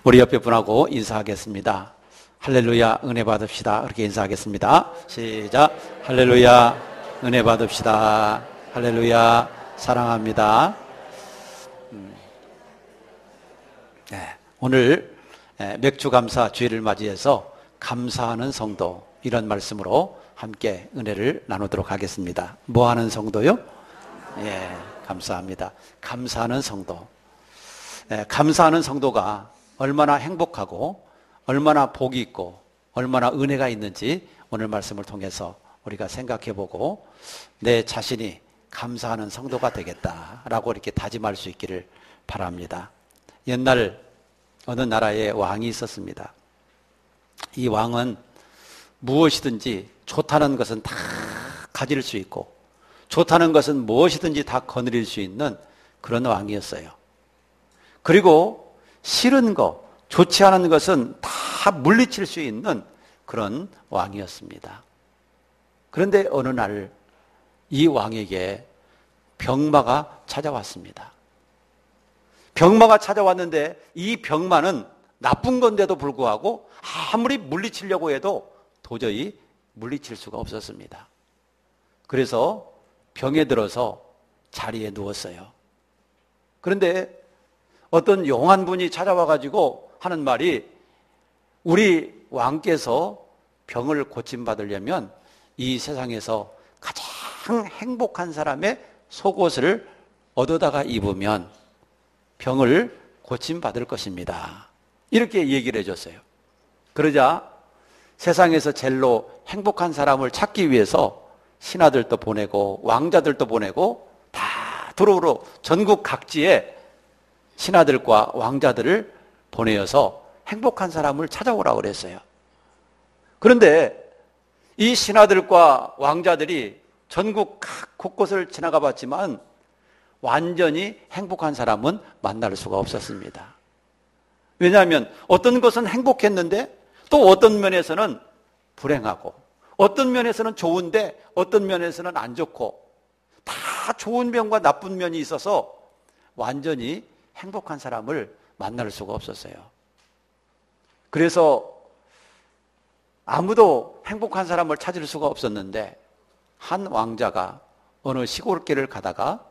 우리 옆에 분하고 인사하겠습니다. 할렐루야, 은혜 받읍시다. 그렇게 인사하겠습니다. 시작. 할렐루야, 은혜 받읍시다. 할렐루야, 사랑합니다. 네, 오늘 맥주감사 주일을 맞이해서 감사하는 성도, 이런 말씀으로 함께 은혜를 나누도록 하겠습니다. 뭐 하는 성도요? 예, 감사합니다. 감사하는 성도. 감사하는 성도가 얼마나 행복하고 얼마나 복이 있고 얼마나 은혜가 있는지 오늘 말씀을 통해서 우리가 생각해보고 내 자신이 감사하는 성도가 되겠다라고 이렇게 다짐할 수 있기를 바랍니다. 옛날 어느 나라에 왕이 있었습니다. 이 왕은 무엇이든지 좋다는 것은 다 가질 수 있고 좋다는 것은 무엇이든지 다 거느릴 수 있는 그런 왕이었어요. 그리고 싫은 거, 좋지 않은 것은 다 물리칠 수 있는 그런 왕이었습니다. 그런데 어느 날 이 왕에게 병마가 찾아왔습니다. 병마가 찾아왔는데 이 병마는 나쁜 건데도 불구하고 아무리 물리치려고 해도 도저히 물리칠 수가 없었습니다. 그래서 병에 들어서 자리에 누웠어요. 그런데 어떤 용한 분이 찾아와가지고 하는 말이, 우리 왕께서 병을 고침받으려면 이 세상에서 가장 행복한 사람의 속옷을 얻어다가 입으면 병을 고침받을 것입니다. 이렇게 얘기를 해줬어요. 그러자 세상에서 제일로 행복한 사람을 찾기 위해서 신하들도 보내고 왕자들도 보내고 다 두루두루 전국 각지에 신하들과 왕자들을 보내어서 행복한 사람을 찾아오라고 그랬어요. 그런데 이 신하들과 왕자들이 전국 각 곳곳을 지나가 봤지만 완전히 행복한 사람은 만날 수가 없었습니다. 왜냐하면 어떤 것은 행복했는데 또 어떤 면에서는 불행하고 어떤 면에서는 좋은데 어떤 면에서는 안 좋고 다 좋은 면과 나쁜 면이 있어서 완전히 행복한 사람을 만날 수가 없었어요. 그래서 아무도 행복한 사람을 찾을 수가 없었는데 한 왕자가 어느 시골길을 가다가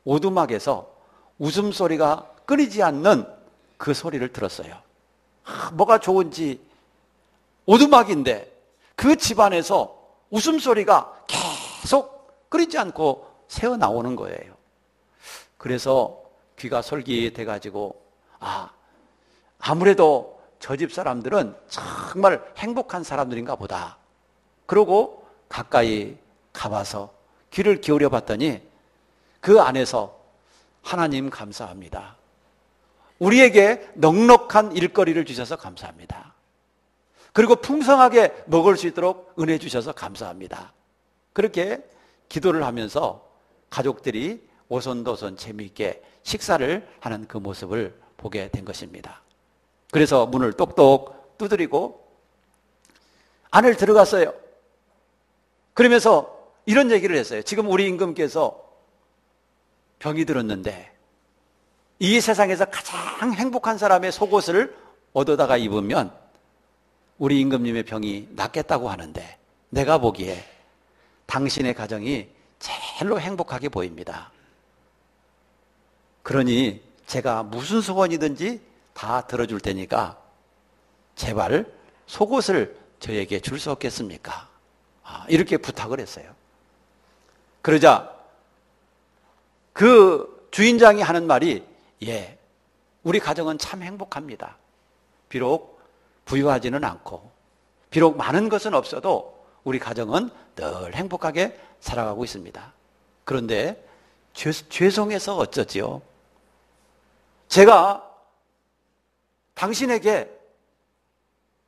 오두막에서 웃음소리가 끊이지 않는 그 소리를 들었어요. 뭐가 좋은지, 오두막인데 그 집안에서 웃음소리가 계속 끊이지 않고 새어나오는 거예요. 그래서 귀가 솔깃해가지고 아무래도 저 집 사람들은 정말 행복한 사람들인가 보다. 그러고 가까이 가봐서 귀를 기울여 봤더니 그 안에서 하나님 감사합니다. 우리에게 넉넉한 일거리를 주셔서 감사합니다. 그리고 풍성하게 먹을 수 있도록 은혜 주셔서 감사합니다. 그렇게 기도를 하면서 가족들이 오손도손 재미있게 식사를 하는 그 모습을 보게 된 것입니다. 그래서 문을 똑똑 두드리고 안을 들어갔어요. 그러면서 이런 얘기를 했어요. 지금 우리 임금께서 병이 들었는데 이 세상에서 가장 행복한 사람의 속옷을 얻어다가 입으면 우리 임금님의 병이 낫겠다고 하는데 내가 보기에 당신의 가정이 제일로 행복하게 보입니다. 그러니 제가 무슨 소원이든지 다 들어줄 테니까 제발 속옷을 저에게 줄 수 없겠습니까? 이렇게 부탁을 했어요. 그러자 그 주인장이 하는 말이, 예, 우리 가정은 참 행복합니다. 비록 부유하지는 않고 비록 많은 것은 없어도 우리 가정은 늘 행복하게 살아가고 있습니다. 그런데 죄송해서 어쩌지요? 제가 당신에게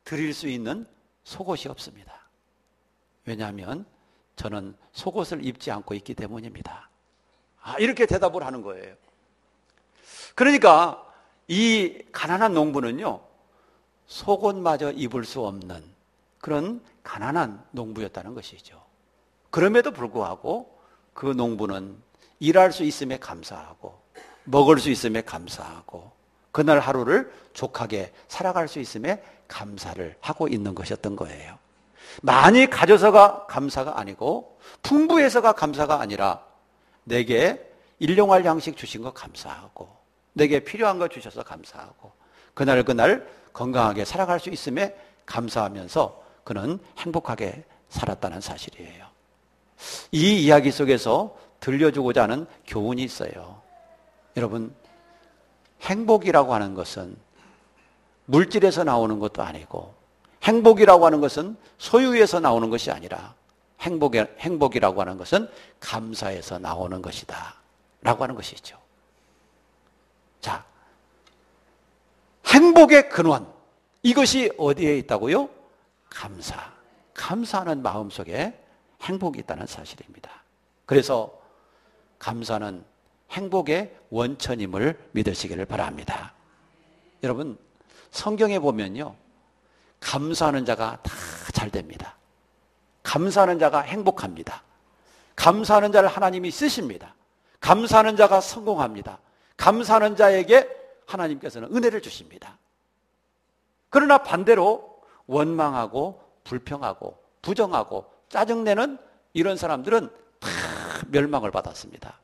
드릴 수 있는 속옷이 없습니다. 왜냐하면 저는 속옷을 입지 않고 있기 때문입니다. 이렇게 대답을 하는 거예요. 그러니까 이 가난한 농부는요, 속옷마저 입을 수 없는 그런 가난한 농부였다는 것이죠. 그럼에도 불구하고 그 농부는 일할 수 있음에 감사하고 먹을 수 있음에 감사하고 그날 하루를 족하게 살아갈 수 있음에 감사를 하고 있는 것이었던 거예요. 많이 가져서가 감사가 아니고 풍부해서가 감사가 아니라 내게 일용할 양식 주신 거 감사하고 내게 필요한 거 주셔서 감사하고 그날 건강하게 살아갈 수 있음에 감사하면서 그는 행복하게 살았다는 사실이에요. 이 이야기 속에서 들려주고자 하는 교훈이 있어요. 여러분, 행복이라고 하는 것은 물질에서 나오는 것도 아니고 행복이라고 하는 것은 소유에서 나오는 것이 아니라 행복이라고 하는 것은 감사에서 나오는 것이다 라고 하는 것이죠. 자, 행복의 근원, 이것이 어디에 있다고요? 감사. 감사하는 마음속에 행복이 있다는 사실입니다. 그래서 감사는 행복의 원천임을 믿으시기를 바랍니다. 여러분, 성경에 보면요, 감사하는 자가 다 잘 됩니다. 감사하는 자가 행복합니다. 감사하는 자를 하나님이 쓰십니다. 감사하는 자가 성공합니다. 감사하는 자에게 하나님께서는 은혜를 주십니다. 그러나 반대로 원망하고 불평하고 부정하고 짜증내는 이런 사람들은 다 멸망을 받았습니다.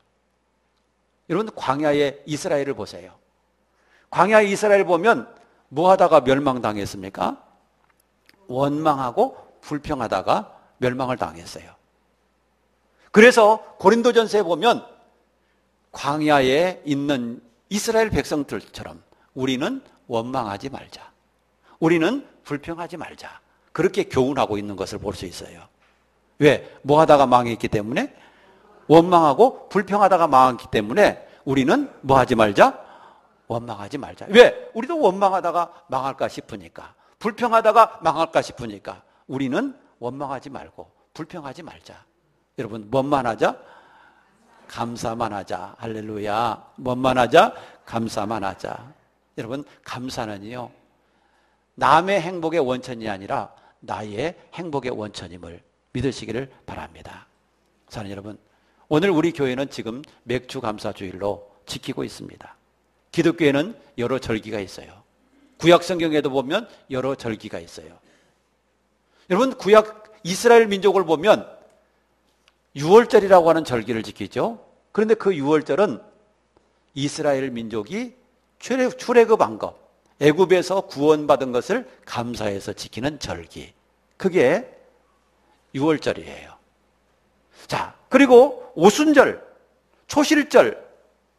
여러분, 광야의 이스라엘을 보세요. 광야의 이스라엘 보면 뭐 하다가 멸망당했습니까? 원망하고 불평하다가 멸망을 당했어요. 그래서 고린도전서에 보면 광야에 있는 이스라엘 백성들처럼 우리는 원망하지 말자, 우리는 불평하지 말자, 그렇게 교훈하고 있는 것을 볼 수 있어요. 왜? 뭐 하다가 망했기 때문에? 원망하고 불평하다가 망했기 때문에 우리는 뭐 하지 말자? 원망하지 말자. 왜? 우리도 원망하다가 망할까 싶으니까, 불평하다가 망할까 싶으니까 우리는 원망하지 말고 불평하지 말자. 여러분, 뭐만 하자? 감사만 하자. 할렐루야. 뭐만 하자? 감사만 하자. 여러분, 감사는요, 남의 행복의 원천이 아니라 나의 행복의 원천임을 믿으시기를 바랍니다. 사랑하는 여러분, 오늘 우리 교회는 지금 맥주 감사 주일로 지키고 있습니다. 기독교에는 여러 절기가 있어요. 구약 성경에도 보면 여러 절기가 있어요. 여러분, 구약 이스라엘 민족을 보면 6월절이라고 하는 절기를 지키죠. 그런데 그 6월절은 이스라엘 민족이 출애굽한 것, 애굽에서 구원받은 것을 감사해서 지키는 절기, 그게 6월절이에요. 자, 그리고 오순절, 초실절,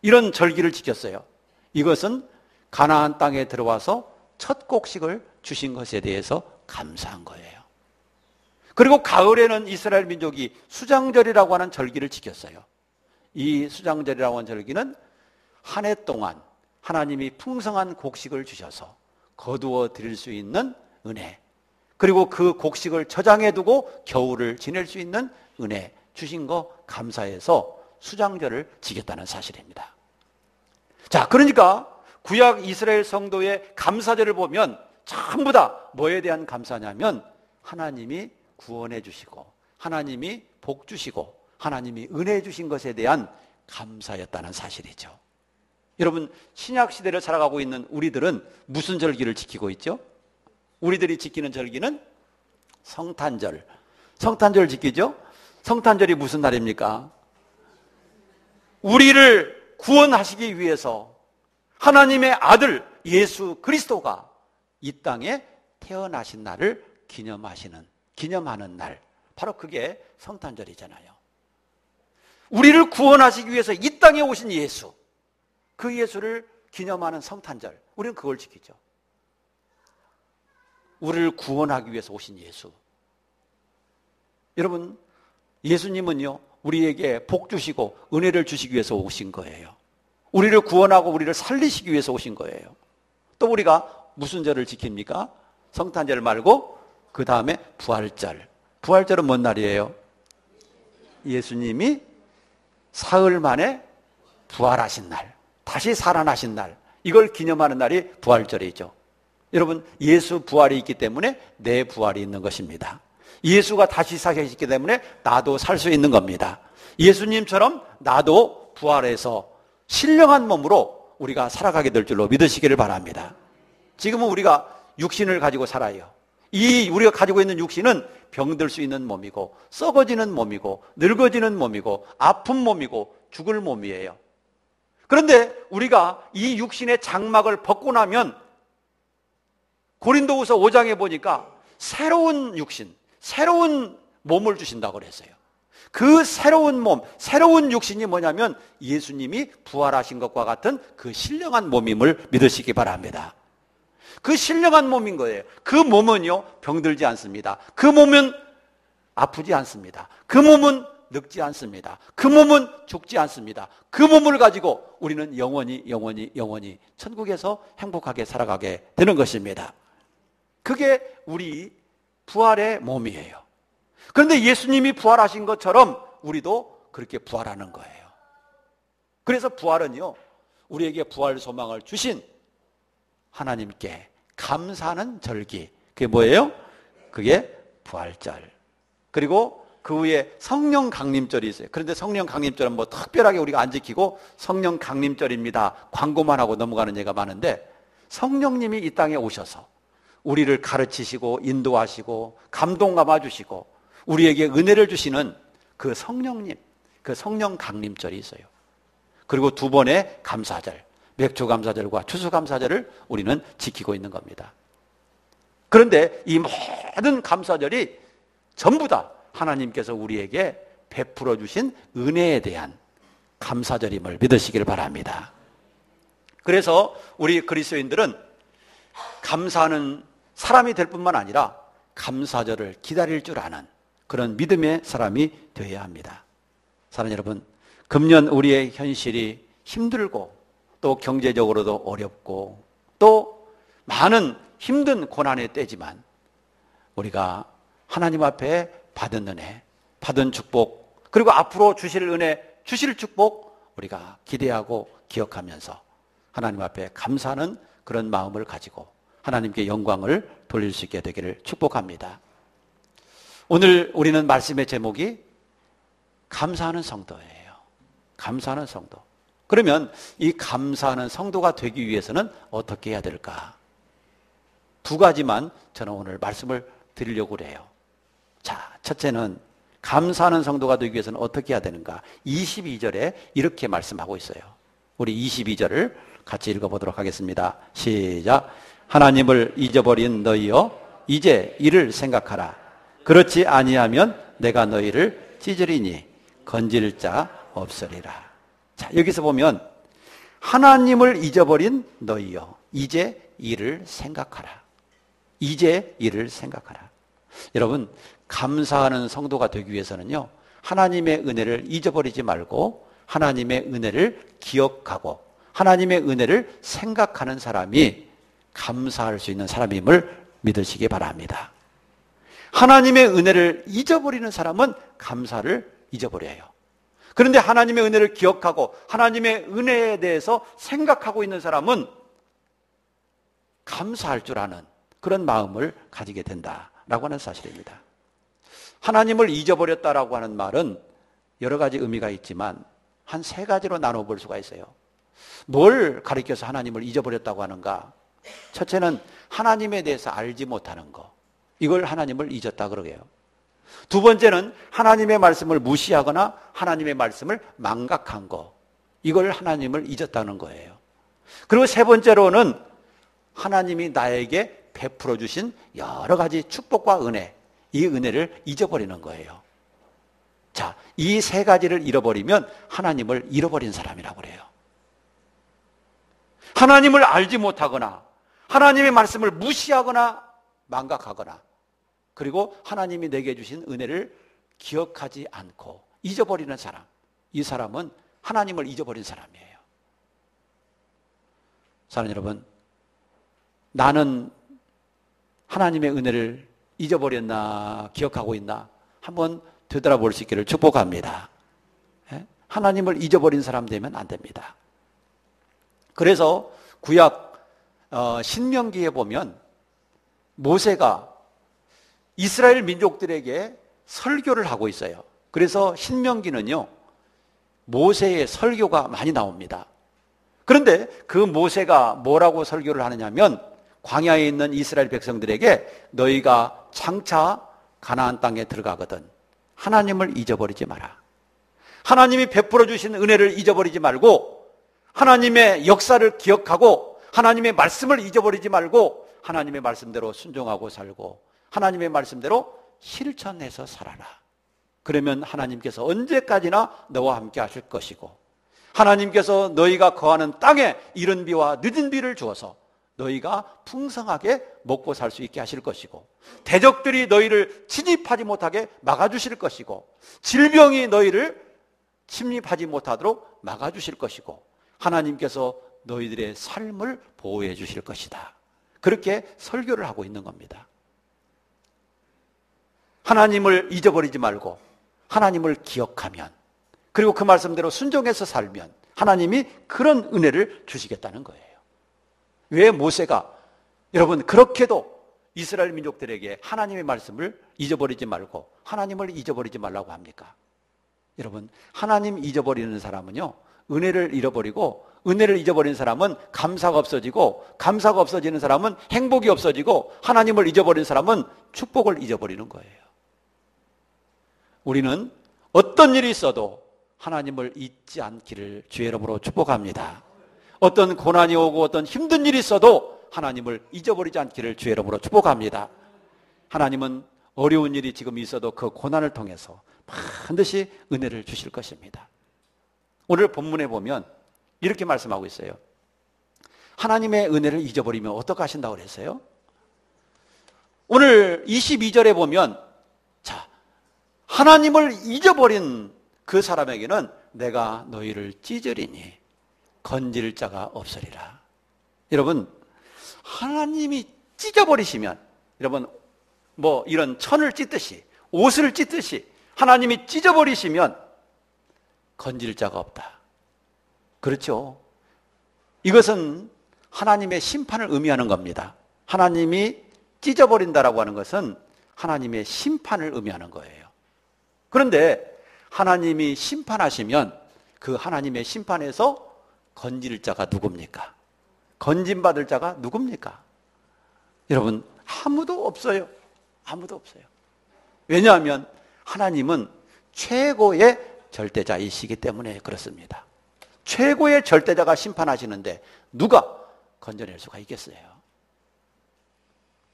이런 절기를 지켰어요. 이것은 가나안 땅에 들어와서 첫 곡식을 주신 것에 대해서 감사한 거예요. 그리고 가을에는 이스라엘 민족이 수장절이라고 하는 절기를 지켰어요. 이 수장절이라고 하는 절기는 한 해 동안 하나님이 풍성한 곡식을 주셔서 거두어 드릴 수 있는 은혜, 그리고 그 곡식을 저장해 두고 겨울을 지낼 수 있는 은혜 주신 거 감사해서 수장절을 지켰다는 사실입니다. 자, 그러니까 구약 이스라엘 성도의 감사절을 보면 전부 다 뭐에 대한 감사냐면 하나님이 구원해 주시고 하나님이 복 주시고 하나님이 은혜 주신 것에 대한 감사였다는 사실이죠. 여러분, 신약 시대를 살아가고 있는 우리들은 무슨 절기를 지키고 있죠? 우리들이 지키는 절기는 성탄절. 성탄절 지키죠? 성탄절이 무슨 날입니까? 우리를 구원하시기 위해서 하나님의 아들 예수 그리스도가 이 땅에 태어나신 날을 기념하는 날, 바로 그게 성탄절이잖아요. 우리를 구원하시기 위해서 이 땅에 오신 예수, 그 예수를 기념하는 성탄절, 우리는 그걸 지키죠. 우리를 구원하기 위해서 오신 예수. 여러분, 예수님은요, 우리에게 복 주시고 은혜를 주시기 위해서 오신 거예요. 우리를 구원하고 우리를 살리시기 위해서 오신 거예요. 또 우리가 무슨 절을 지킵니까? 성탄절 말고 그 다음에 부활절. 부활절은 뭔 날이에요? 예수님이 사흘 만에 부활하신 날, 다시 살아나신 날, 이걸 기념하는 날이 부활절이죠. 여러분, 예수 부활이 있기 때문에 내 부활이 있는 것입니다. 예수가 다시 사셨기 때문에 나도 살 수 있는 겁니다. 예수님처럼 나도 부활해서 신령한 몸으로 우리가 살아가게 될 줄로 믿으시기를 바랍니다. 지금은 우리가 육신을 가지고 살아요. 이 우리가 가지고 있는 육신은 병들 수 있는 몸이고, 썩어지는 몸이고, 늙어지는 몸이고, 아픈 몸이고, 죽을 몸이에요. 그런데 우리가 이 육신의 장막을 벗고 나면 고린도후서 5장에 보니까 새로운 육신, 새로운 몸을 주신다고 그랬어요. 그 새로운 몸, 새로운 육신이 뭐냐면 예수님이 부활하신 것과 같은 그 신령한 몸임을 믿으시기 바랍니다. 그 신령한 몸인 거예요. 그 몸은요, 병들지 않습니다. 그 몸은 아프지 않습니다. 그 몸은 늙지 않습니다. 그 몸은 죽지 않습니다. 그 몸을 가지고 우리는 영원히 천국에서 행복하게 살아가게 되는 것입니다. 그게 우리 부활의 몸이에요. 그런데 예수님이 부활하신 것처럼 우리도 그렇게 부활하는 거예요. 그래서 부활은요, 우리에게 부활 소망을 주신 하나님께 감사하는 절기. 그게 뭐예요? 그게 부활절. 그리고 그 후에 성령 강림절이 있어요. 그런데 성령 강림절은 뭐 특별하게 우리가 안 지키고 성령 강림절입니다, 광고만 하고 넘어가는 예가 많은데, 성령님이 이 땅에 오셔서 우리를 가르치시고 인도하시고 감동 감아주시고 우리에게 은혜를 주시는 그 성령님, 그 성령 강림절이 있어요. 그리고 두 번의 감사절, 맥주감사절과 추수감사절을 우리는 지키고 있는 겁니다. 그런데 이 모든 감사절이 전부 다 하나님께서 우리에게 베풀어 주신 은혜에 대한 감사절임을 믿으시길 바랍니다. 그래서 우리 그리스도인들은 감사하는 사람이 될 뿐만 아니라 감사절을 기다릴 줄 아는 그런 믿음의 사람이 되어야 합니다. 사랑하는 여러분, 금년 우리의 현실이 힘들고 또 경제적으로도 어렵고 또 많은 힘든 고난의 때지만 우리가 하나님 앞에 받은 은혜, 받은 축복, 그리고 앞으로 주실 은혜, 주실 축복 우리가 기대하고 기억하면서 하나님 앞에 감사하는 그런 마음을 가지고 하나님께 영광을 돌릴 수 있게 되기를 축복합니다. 오늘 우리는 말씀의 제목이 감사하는 성도예요. 감사하는 성도. 그러면 이 감사하는 성도가 되기 위해서는 어떻게 해야 될까? 두 가지만 저는 오늘 말씀을 드리려고 그래요. 자, 첫째는 감사하는 성도가 되기 위해서는 어떻게 해야 되는가? 22절에 이렇게 말씀하고 있어요. 우리 22절을 같이 읽어보도록 하겠습니다. 시작. 하나님을 잊어버린 너희여, 이제 이를 생각하라. 그렇지 아니하면 내가 너희를 찢으리니 건질 자 없으리라. 자, 여기서 보면 하나님을 잊어버린 너희여, 이제 이를 생각하라. 이제 이를 생각하라. 여러분, 감사하는 성도가 되기 위해서는요, 하나님의 은혜를 잊어버리지 말고 하나님의 은혜를 기억하고 하나님의 은혜를 생각하는 사람이 감사할 수 있는 사람임을 믿으시기 바랍니다. 하나님의 은혜를 잊어버리는 사람은 감사를 잊어버려요. 그런데 하나님의 은혜를 기억하고 하나님의 은혜에 대해서 생각하고 있는 사람은 감사할 줄 아는 그런 마음을 가지게 된다라고 하는 사실입니다. 하나님을 잊어버렸다라고 하는 말은 여러 가지 의미가 있지만 한 세 가지로 나눠볼 수가 있어요. 뭘 가리켜서 하나님을 잊어버렸다고 하는가? 첫째는 하나님에 대해서 알지 못하는 거, 이걸 하나님을 잊었다 그러게요. 두 번째는 하나님의 말씀을 무시하거나 하나님의 말씀을 망각한 거, 이걸 하나님을 잊었다는 거예요. 그리고 세 번째로는 하나님이 나에게 베풀어 주신 여러 가지 축복과 은혜, 이 은혜를 잊어버리는 거예요. 자, 이 세 가지를 잃어버리면 하나님을 잃어버린 사람이라고 그래요. 하나님을 알지 못하거나 하나님의 말씀을 무시하거나 망각하거나 그리고 하나님이 내게 주신 은혜를 기억하지 않고 잊어버리는 사람, 이 사람은 하나님을 잊어버린 사람이에요. 사랑하는 여러분, 나는 하나님의 은혜를 잊어버렸나 기억하고 있나 한번 되돌아볼 수 있기를 축복합니다. 하나님을 잊어버린 사람 되면 안 됩니다. 그래서 구약 신명기에 보면 모세가 이스라엘 민족들에게 설교를 하고 있어요. 그래서 신명기는요, 모세의 설교가 많이 나옵니다. 그런데 그 모세가 뭐라고 설교를 하느냐면 광야에 있는 이스라엘 백성들에게 너희가 장차 가나안 땅에 들어가거든 하나님을 잊어버리지 마라. 하나님이 베풀어 주신 은혜를 잊어버리지 말고 하나님의 역사를 기억하고 하나님의 말씀을 잊어버리지 말고 하나님의 말씀대로 순종하고 살고 하나님의 말씀대로 실천해서 살아라. 그러면 하나님께서 언제까지나 너와 함께 하실 것이고 하나님께서 너희가 거하는 땅에 이른 비와 늦은 비를 주어서 너희가 풍성하게 먹고 살 수 있게 하실 것이고 대적들이 너희를 침입하지 못하게 막아주실 것이고 질병이 너희를 침입하지 못하도록 막아주실 것이고 하나님께서 너희들의 삶을 보호해 주실 것이다. 그렇게 설교를 하고 있는 겁니다. 하나님을 잊어버리지 말고 하나님을 기억하면 그리고 그 말씀대로 순종해서 살면 하나님이 그런 은혜를 주시겠다는 거예요. 왜 모세가 여러분 그렇게도 이스라엘 민족들에게 하나님의 말씀을 잊어버리지 말고 하나님을 잊어버리지 말라고 합니까? 여러분 하나님 잊어버리는 사람은요 은혜를 잃어버리고 은혜를 잊어버리는 사람은 감사가 없어지고 감사가 없어지는 사람은 행복이 없어지고 하나님을 잊어버리는 사람은 축복을 잊어버리는 거예요. 우리는 어떤 일이 있어도 하나님을 잊지 않기를 주의 이름으로 축복합니다. 어떤 고난이 오고 어떤 힘든 일이 있어도 하나님을 잊어버리지 않기를 주의 이름으로 축복합니다. 하나님은 어려운 일이 지금 있어도 그 고난을 통해서 반드시 은혜를 주실 것입니다. 오늘 본문에 보면 이렇게 말씀하고 있어요. 하나님의 은혜를 잊어버리면 어떻게 하신다고 그랬어요? 오늘 22절에 보면 자, 하나님을 잊어버린 그 사람에게는 내가 너희를 찢으리니 건질 자가 없으리라. 여러분 하나님이 찢어버리시면 여러분 뭐 이런 천을 찢듯이 옷을 찢듯이 하나님이 찢어버리시면 건질 자가 없다. 그렇죠? 이것은 하나님의 심판을 의미하는 겁니다. 하나님이 찢어버린다라고 하는 것은 하나님의 심판을 의미하는 거예요. 그런데 하나님이 심판하시면 그 하나님의 심판에서 건질 자가 누굽니까? 건진받을 자가 누굽니까? 여러분 아무도 없어요. 아무도 없어요. 왜냐하면 하나님은 최고의 절대자이시기 때문에 그렇습니다. 최고의 절대자가 심판하시는데 누가 건져낼 수가 있겠어요?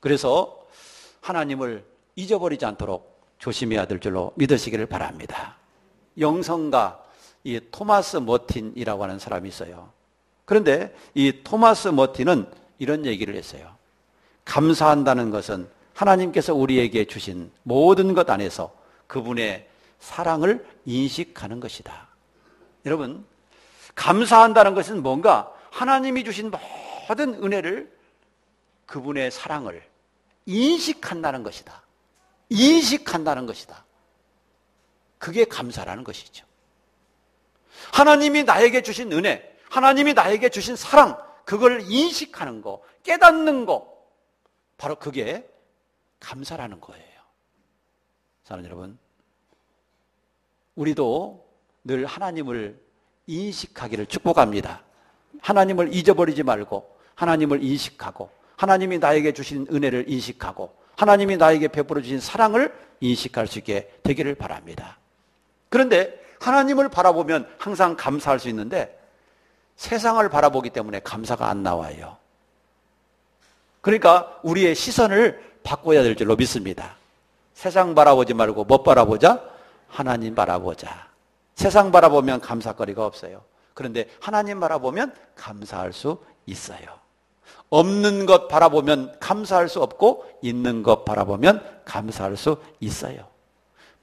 그래서 하나님을 잊어버리지 않도록 조심해야 될 줄로 믿으시기를 바랍니다. 영성가 이 토마스 머틴이라고 하는 사람이 있어요. 그런데 이 토마스 머틴은 이런 얘기를 했어요. 감사한다는 것은 하나님께서 우리에게 주신 모든 것 안에서 그분의 사랑을 인식하는 것이다. 여러분 감사한다는 것은 뭔가 하나님이 주신 모든 은혜를 그분의 사랑을 인식한다는 것이다. 인식한다는 것이다. 그게 감사라는 것이죠. 하나님이 나에게 주신 은혜, 하나님이 나에게 주신 사랑, 그걸 인식하는 거, 깨닫는 거, 바로 그게 감사라는 거예요. 사랑하는 여러분, 우리도 늘 하나님을 인식하기를 축복합니다. 하나님을 잊어버리지 말고 하나님을 인식하고 하나님이 나에게 주신 은혜를 인식하고 하나님이 나에게 베풀어 주신 사랑을 인식할 수 있게 되기를 바랍니다. 그런데 하나님을 바라보면 항상 감사할 수 있는데 세상을 바라보기 때문에 감사가 안 나와요. 그러니까 우리의 시선을 바꿔야 될 줄로 믿습니다. 세상 바라보지 말고 뭐 바라보자? 하나님 바라보자. 세상 바라보면 감사거리가 없어요. 그런데 하나님 바라보면 감사할 수 있어요. 없는 것 바라보면 감사할 수 없고 있는 것 바라보면 감사할 수 있어요.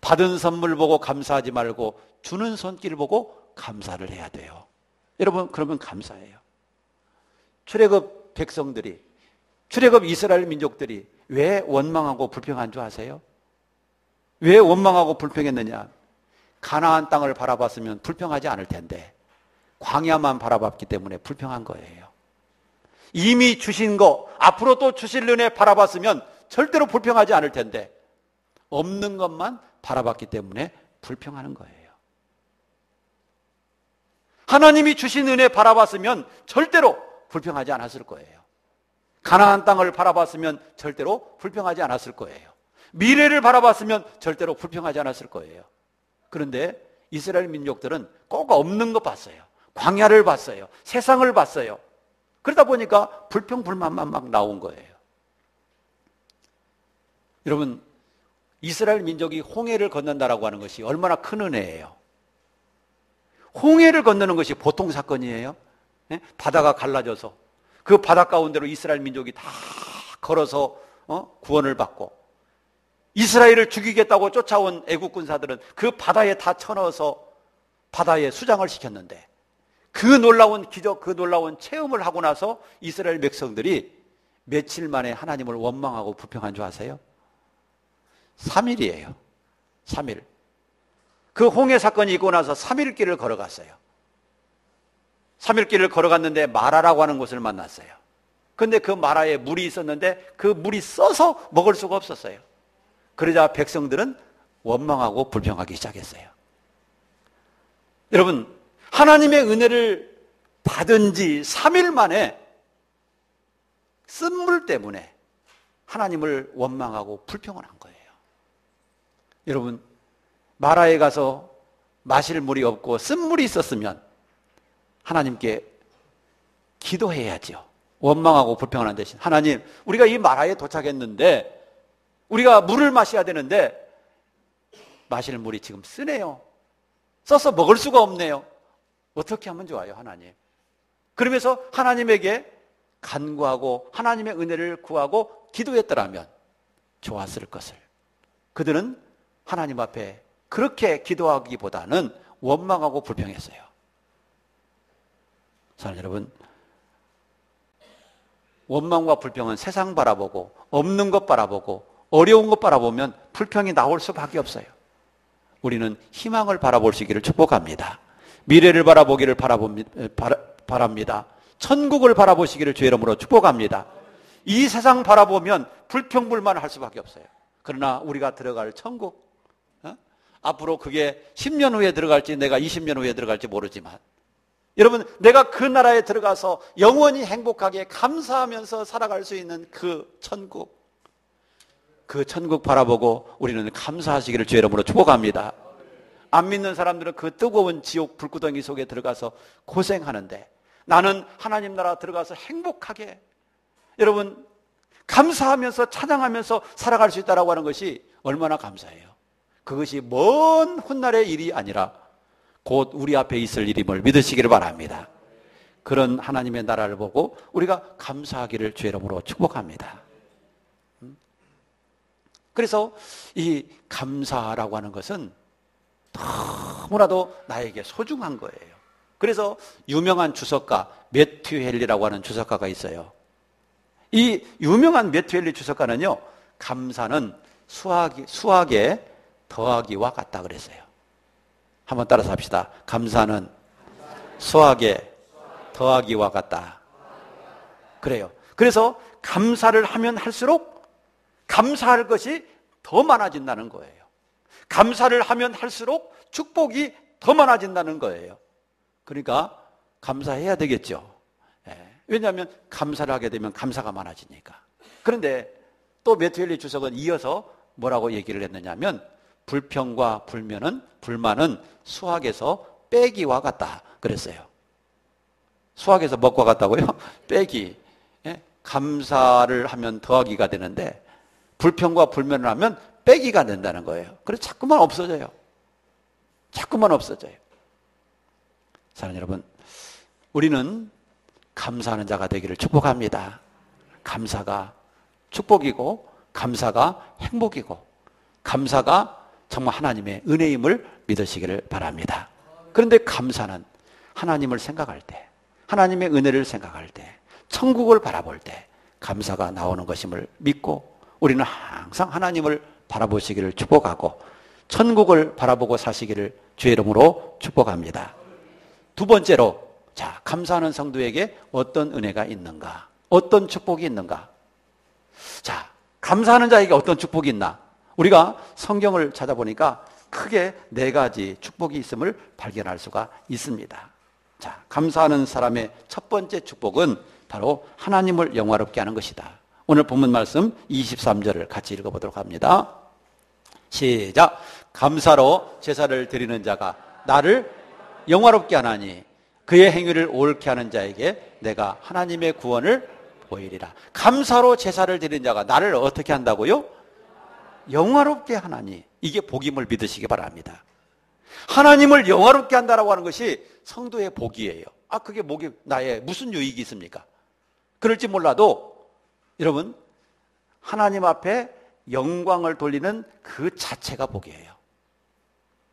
받은 선물 보고 감사하지 말고 주는 손길 보고 감사를 해야 돼요. 여러분 그러면 감사해요. 출애굽 백성들이 출애굽 이스라엘 민족들이 왜 원망하고 불평한 줄 아세요? 왜 원망하고 불평했느냐? 가나안 땅을 바라봤으면 불평하지 않을 텐데 광야만 바라봤기 때문에 불평한 거예요. 이미 주신 거 앞으로 또 주실 은혜 바라봤으면 절대로 불평하지 않을 텐데 없는 것만 바라봤기 때문에 불평하는 거예요. 하나님이 주신 은혜 바라봤으면 절대로 불평하지 않았을 거예요. 가나안 땅을 바라봤으면 절대로 불평하지 않았을 거예요. 미래를 바라봤으면 절대로 불평하지 않았을 거예요. 그런데 이스라엘 민족들은 꼭 없는 거 봤어요. 광야를 봤어요. 세상을 봤어요. 그러다 보니까 불평불만만 막 나온 거예요. 여러분, 이스라엘 민족이 홍해를 건넌다라고 하는 것이 얼마나 큰 은혜예요. 홍해를 건너는 것이 보통 사건이에요. 바다가 갈라져서 그 바다 가운데로 이스라엘 민족이 다 걸어서 구원을 받고, 이스라엘을 죽이겠다고 쫓아온 애국 군사들은 그 바다에 다 쳐넣어서 바다에 수장을 시켰는데, 그 놀라운 기적, 그 놀라운 체험을 하고 나서 이스라엘 백성들이 며칠 만에 하나님을 원망하고 불평한 줄 아세요? 3일이에요. 3일. 그 홍해 사건이 있고 나서 3일 길을 걸어갔어요. 3일 길을 걸어갔는데 마라라고 하는 곳을 만났어요. 그런데 그 마라에 물이 있었는데 그 물이 써서 먹을 수가 없었어요. 그러자 백성들은 원망하고 불평하기 시작했어요. 여러분, 하나님의 은혜를 받은 지 3일 만에 쓴물 때문에 하나님을 원망하고 불평을 한 거예요. 여러분, 마라에 가서 마실 물이 없고 쓴물이 있었으면 하나님께 기도해야죠. 원망하고 불평하는 대신, 하나님, 우리가 이 마라에 도착했는데 우리가 물을 마셔야 되는데 마실 물이 지금 쓰네요. 써서 먹을 수가 없네요. 어떻게 하면 좋아요, 하나님? 그러면서 하나님에게 간구하고 하나님의 은혜를 구하고 기도했더라면 좋았을 것을. 그들은 하나님 앞에 그렇게 기도하기보다는 원망하고 불평했어요. 사랑하는 여러분, 원망과 불평은 세상 바라보고 없는 것 바라보고 어려운 것 바라보면 불평이 나올 수밖에 없어요. 우리는 희망을 바라보시기를 축복합니다. 미래를 바라보기를 바랍니다. 천국을 바라보시기를 주의 이름으로 축복합니다. 이 세상 바라보면 불평불만을 할 수밖에 없어요. 그러나 우리가 들어갈 천국, 앞으로 그게 10년 후에 들어갈지 내가 20년 후에 들어갈지 모르지만, 여러분, 내가 그 나라에 들어가서 영원히 행복하게 감사하면서 살아갈 수 있는 그 천국, 그 천국 바라보고 우리는 감사하시기를 주의 이름으로 축복합니다. 안 믿는 사람들은 그 뜨거운 지옥 불구덩이 속에 들어가서 고생하는데, 나는 하나님 나라 들어가서 행복하게, 여러분, 감사하면서 찬양하면서 살아갈 수 있다고 하는 것이 얼마나 감사해요. 그것이 먼 훗날의 일이 아니라 곧 우리 앞에 있을 일임을 믿으시기를 바랍니다. 그런 하나님의 나라를 보고 우리가 감사하기를 주의 이름으로 축복합니다. 그래서 이 감사라고 하는 것은 너무나도 나에게 소중한 거예요. 그래서 유명한 주석가 매튜 헨리라고 하는 주석가가 있어요. 이 유명한 매튜 헨리 주석가는요, 감사는 수학의 더하기와 같다 그랬어요. 한번 따라서 합시다. 감사는 수학의 더하기와 같다. 그래요. 그래서 감사를 하면 할수록 감사할 것이 더 많아진다는 거예요. 감사를 하면 할수록 축복이 더 많아진다는 거예요. 그러니까 감사해야 되겠죠. 왜냐하면 감사를 하게 되면 감사가 많아지니까. 그런데 또 매튜 헨리 주석은 이어서 뭐라고 얘기를 했느냐면, 불평과 불만은 수학에서 빼기와 같다 그랬어요. 수학에서 뭐과 같다고요? 빼기. 감사를 하면 더하기가 되는데 불평과 불면을 하면 빼기가 된다는 거예요. 그래서 자꾸만 없어져요. 자꾸만 없어져요. 사랑하는 여러분, 우리는 감사하는 자가 되기를 축복합니다. 감사가 축복이고 감사가 행복이고 감사가 정말 하나님의 은혜임을 믿으시기를 바랍니다. 그런데 감사는 하나님을 생각할 때, 하나님의 은혜를 생각할 때, 천국을 바라볼 때 감사가 나오는 것임을 믿고 우리는 항상 하나님을 바라보시기를 축복하고 천국을 바라보고 사시기를 주의 이름으로 축복합니다. 두 번째로, 자, 감사하는 성도에게 어떤 은혜가 있는가? 어떤 축복이 있는가? 자, 감사하는 자에게 어떤 축복이 있나? 우리가 성경을 찾아보니까 크게 4가지 축복이 있음을 발견할 수가 있습니다. 자, 감사하는 사람의 첫 번째 축복은 바로 하나님을 영화롭게 하는 것이다. 오늘 본문 말씀 23절을 같이 읽어보도록 합니다. 시작. 감사로 제사를 드리는 자가 나를 영화롭게 하나니 그의 행위를 옳게 하는 자에게 내가 하나님의 구원을 보이리라. 감사로 제사를 드리는 자가 나를 어떻게 한다고요? 영화롭게 하나니. 이게 복임을 믿으시기 바랍니다. 하나님을 영화롭게 한다라고 하는 것이 성도의 복이에요. 그게 복이 나의 무슨 유익이 있습니까? 그럴지 몰라도 여러분, 하나님 앞에 영광을 돌리는 그 자체가 복이에요.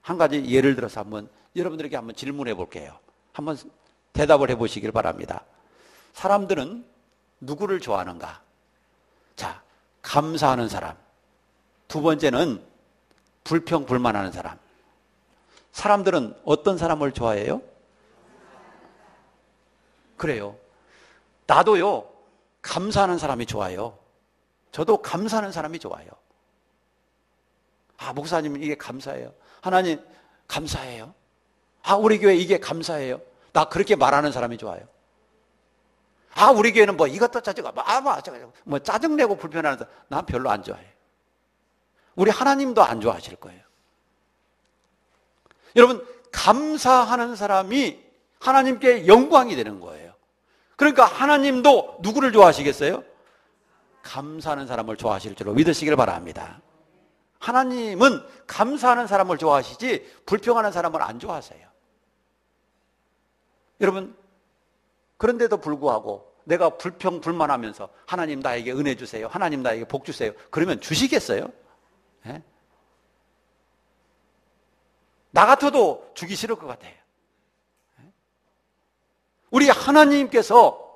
한 가지 예를 들어서 여러분들에게 한번 질문해 볼게요. 한번 대답을 해 보시길 바랍니다. 사람들은 누구를 좋아하는가? 자, 감사하는 사람. 두 번째는 불평불만하는 사람. 사람들은 어떤 사람을 좋아해요? 그래요. 나도요, 감사하는 사람이 좋아요. 저도 감사하는 사람이 좋아요. 목사님, 이게 감사해요. 하나님, 감사해요. 우리 교회 이게 감사해요. 나 그렇게 말하는 사람이 좋아요. 우리 교회는 이것도 짜증나. 짜증내고 불편하는 사람, 난 별로 안 좋아해요. 우리 하나님도 안 좋아하실 거예요. 여러분, 감사하는 사람이 하나님께 영광이 되는 거예요. 그러니까 하나님도 누구를 좋아하시겠어요? 감사하는 사람을 좋아하실 줄로 믿으시길 바랍니다. 하나님은 감사하는 사람을 좋아하시지 불평하는 사람을 안 좋아하세요. 여러분, 그런데도 불구하고 내가 불평불만하면서 하나님 나에게 은혜 주세요, 하나님 나에게 복 주세요, 그러면 주시겠어요? 네? 나 같아도 주기 싫을 것 같아요. 우리 하나님께서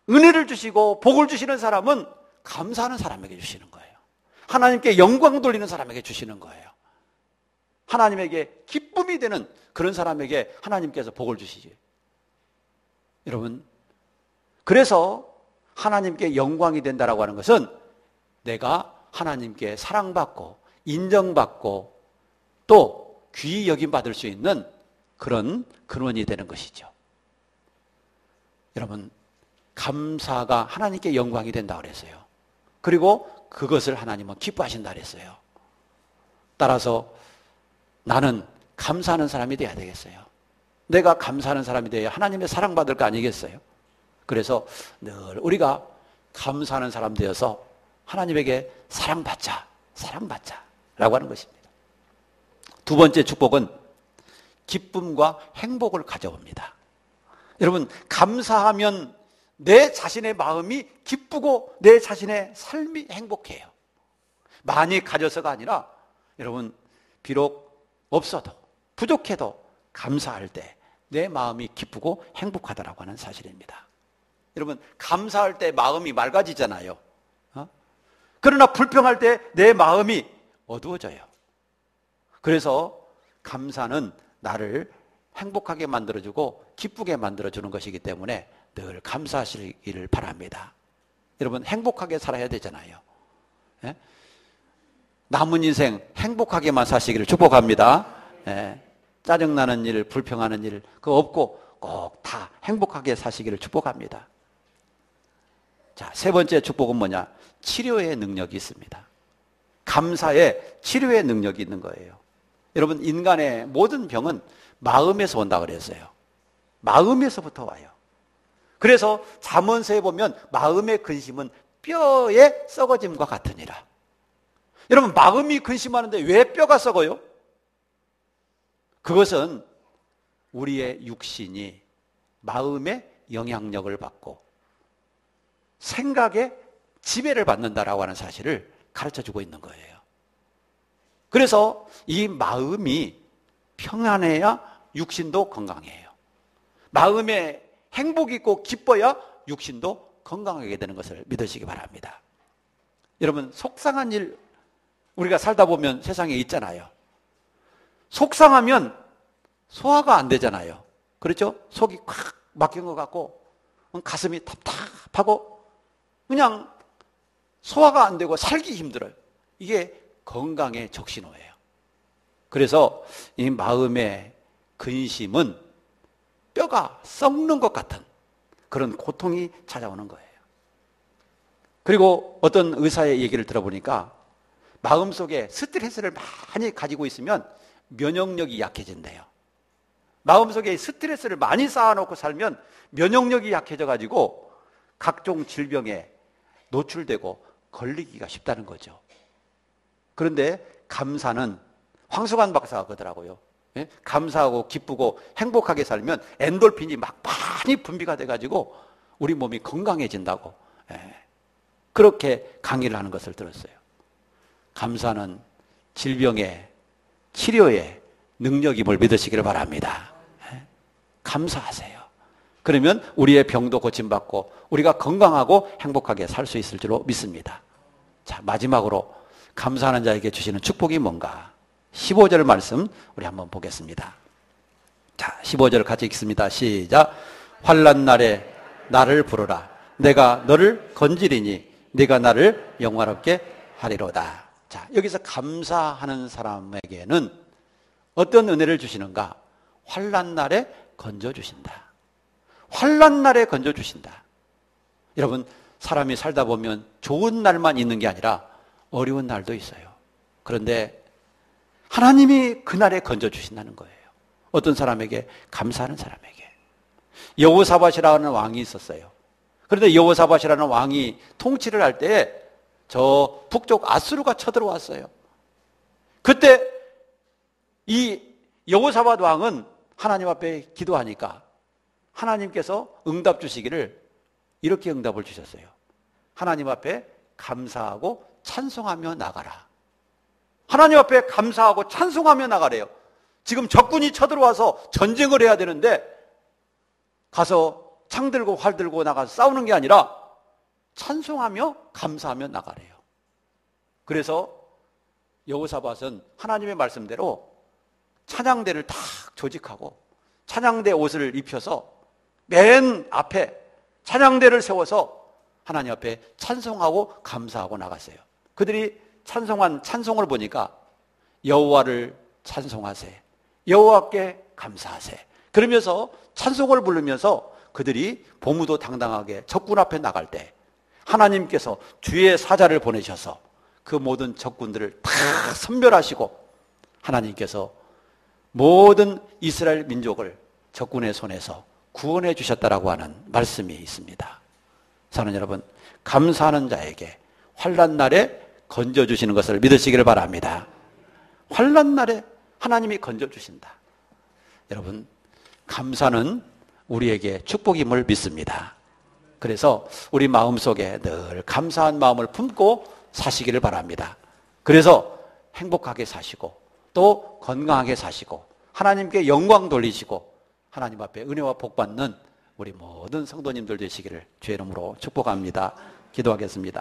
은혜를 주시고 복을 주시는 사람은 감사하는 사람에게 주시는 거예요. 하나님께 영광 돌리는 사람에게 주시는 거예요. 하나님에게 기쁨이 되는 그런 사람에게 하나님께서 복을 주시지. 여러분, 그래서 하나님께 영광이 된다라고 하는 것은 내가 하나님께 사랑받고 인정받고 또 귀히 여김받을 수 있는 그런 근원이 되는 것이죠. 여러분, 감사가 하나님께 영광이 된다 그랬어요. 그리고 그것을 하나님은 기뻐하신다 그랬어요. 따라서 나는 감사하는 사람이 돼야 되겠어요. 내가 감사하는 사람이 돼야 하나님의 사랑받을 거 아니겠어요? 그래서 늘 우리가 감사하는 사람 되어서 하나님에게 사랑받자라고 하는 것입니다. 두 번째 축복은 기쁨과 행복을 가져옵니다. 여러분, 감사하면 내 자신의 마음이 기쁘고 내 자신의 삶이 행복해요. 많이 가져서가 아니라 여러분, 비록 없어도 부족해도 감사할 때 내 마음이 기쁘고 행복하다라고 하는 사실입니다. 여러분, 감사할 때 마음이 맑아지잖아요. 그러나 불평할 때 내 마음이 어두워져요. 그래서 감사는 나를 행복하게 만들어주고 기쁘게 만들어주는 것이기 때문에 늘 감사하시기를 바랍니다. 여러분, 행복하게 살아야 되잖아요. 예? 남은 인생 행복하게만 사시기를 축복합니다. 예? 짜증나는 일, 불평하는 일 그거 없고 꼭 다 행복하게 사시기를 축복합니다. 자, 세 번째 축복은 뭐냐? 치료의 능력이 있습니다. 감사에 치료의 능력이 있는 거예요. 여러분, 인간의 모든 병은 마음에서 온다 그랬어요. 마음에서부터 와요. 그래서 잠언서에 보면 마음의 근심은 뼈의 썩어짐과 같으니라. 여러분, 마음이 근심하는데 왜 뼈가 썩어요? 그것은 우리의 육신이 마음의 영향력을 받고 생각에 지배를 받는다라고 하는 사실을 가르쳐주고 있는 거예요. 그래서 이 마음이 평안해야 육신도 건강해요. 마음에 행복이 있고 기뻐야 육신도 건강하게 되는 것을 믿으시기 바랍니다. 여러분, 속상한 일 우리가 살다 보면 세상에 있잖아요. 속상하면 소화가 안 되잖아요. 그렇죠? 속이 꽉 막힌 것 같고 가슴이 답답하고 그냥 소화가 안 되고 살기 힘들어요. 이게 건강의 적신호예요. 그래서 이 마음의 근심은 뼈가 썩는 것 같은 그런 고통이 찾아오는 거예요. 그리고 어떤 의사의 얘기를 들어보니까 마음속에 스트레스를 많이 가지고 있으면 면역력이 약해진대요. 마음속에 스트레스를 많이 쌓아놓고 살면 면역력이 약해져가지고 각종 질병에 노출되고 걸리기가 쉽다는 거죠. 그런데 감사는 황수관 박사가 그러더라고요. 예? 감사하고 기쁘고 행복하게 살면 엔돌핀이 막 많이 분비가 돼가지고 우리 몸이 건강해진다고 예. 그렇게 강의를 하는 것을 들었어요. 감사는 질병의 치료에 능력임을 믿으시기를 바랍니다. 예? 감사하세요. 그러면 우리의 병도 고침받고 우리가 건강하고 행복하게 살 수 있을 줄로 믿습니다. 자, 마지막으로 감사하는 자에게 주시는 축복이 뭔가? 15절 말씀 우리 한번 보겠습니다. 자, 15절 같이 읽습니다. 시작. 환난 날에 나를 부르라. 내가 너를 건지리니 네가 나를 영화롭게 하리로다. 자, 여기서 감사하는 사람에게는 어떤 은혜를 주시는가? 환난 날에 건져 주신다. 환난 날에 건져 주신다. 여러분, 사람이 살다 보면 좋은 날만 있는 게 아니라 어려운 날도 있어요. 그런데 하나님이 그날에 건져주신다는 거예요. 어떤 사람에게? 감사하는 사람에게. 여호사밧이라는 왕이 있었어요. 그런데 여호사밧이라는 왕이 통치를 할 때 저 북쪽 아수르가 쳐들어왔어요. 그때 이 여호사밧 왕은 하나님 앞에 기도하니까 하나님께서 응답 주시기를 이렇게 응답을 주셨어요. 하나님 앞에 감사하고 찬송하며 나가라. 하나님 앞에 감사하고 찬송하며 나가래요. 지금 적군이 쳐들어와서 전쟁을 해야 되는데 가서 창 들고 활 들고 나가서 싸우는 게 아니라 찬송하며 감사하며 나가래요. 그래서 여호사밧은 하나님의 말씀대로 찬양대를 탁 조직하고 찬양대 옷을 입혀서 맨 앞에 찬양대를 세워서 하나님 앞에 찬송하고 감사하고 나갔어요. 그들이 찬송한 찬송을 보니까 여호와를 찬송하세, 여호와께 감사하세. 그러면서 찬송을 부르면서 그들이 보무도 당당하게 적군 앞에 나갈 때 하나님께서 주의 사자를 보내셔서 그 모든 적군들을 다 선멸하시고 하나님께서 모든 이스라엘 민족을 적군의 손에서 구원해 주셨다라고 하는 말씀이 있습니다. 사랑하는 여러분, 감사하는 자에게 환난 날에 건져주시는 것을 믿으시기를 바랍니다. 환난 날에 하나님이 건져주신다. 여러분, 감사는 우리에게 축복임을 믿습니다. 그래서 우리 마음속에 늘 감사한 마음을 품고 사시기를 바랍니다. 그래서 행복하게 사시고 또 건강하게 사시고 하나님께 영광 돌리시고 하나님 앞에 은혜와 복 받는 우리 모든 성도님들 되시기를 주의 이름으로 축복합니다. 기도하겠습니다.